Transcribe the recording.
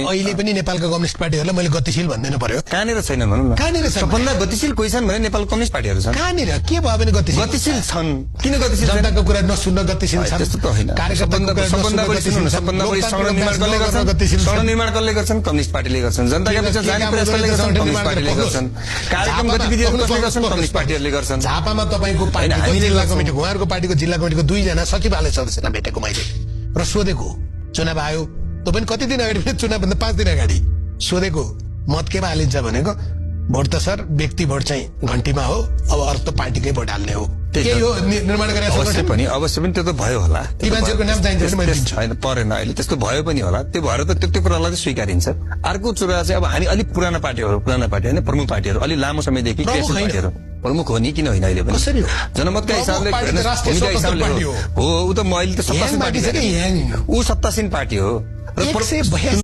अहिले पनि नेपालका कम्युनिस्ट पार्टीहरूलाई मैले गतिशील भन्दैन पर्यो। कहाँनिर छैनन् भनौँ न? कहाँनिर छ? सबभन्दा गतिशील कोही छन् भने नेपाल कम्युनिस्ट पार्टीहरू छन्। कहाँनिर के भयो भने गतिशील छन्? किन गतिशील? जनताको कुरा नसुन्न गतिशील छन्। त्यस्तो त होइन। सबभन्दा बढी सडक निर्माण कसले गर्छन्? सडक निर्माण कसले गर्छन्? कम्युनिस्ट पार्टीले गर्छन्। जनताका बिचमा जाने प्रयास कसले गर्छन्? कम्युनिस्ट पार्टीले गर्छन्। कार्यक्रम गतिविधिहरू कसले गर्छन्? कम्युनिस्ट पार्टीहरूले गर्छन्। झापामा तपाईँको पार्टीको जिल्ला कमिटीको उहाँहरूको पार्टीको जिल्ला कमिटीको 2 जना सचिवालय सदस्यलाई भेटेको मैले र सोधेको चुनाव आयो त पनि कति दिन अगाडि, चुनावभन्दा 5 दिन अगाडि सोधेको मत केमा हालिन्छ भनेको भोट त सर व्यक्ति भोट चाहिँ घन्टीमा हो, अब अर्थ त पार्टीकै भोट हाल्ने हो। के यो निर्माण गरेर अवश्य पनि त्यो त भयो होला। ती मान्छेको नाम चाहिन्छ भने मैले दिन्छु। होइन परेन, अहिले त्यस्तो भयो पनि होला। त्यो भएर त त्यो कुरालाई चाहिँ स्वीकारिन्छ। अर्को कुरा चाहिँ अब हामी अलिक पुराना पार्टीहरू होइन प्रमुख पार्टीहरू अलि लामो समयदेखि क्रियाशील पार्टीहरू प्रमुख हो नि, किन होइन? अहिले पनि जनमतका हिसाबले हो ऊ त म अहिले त सत्तासीन पार्टी हो।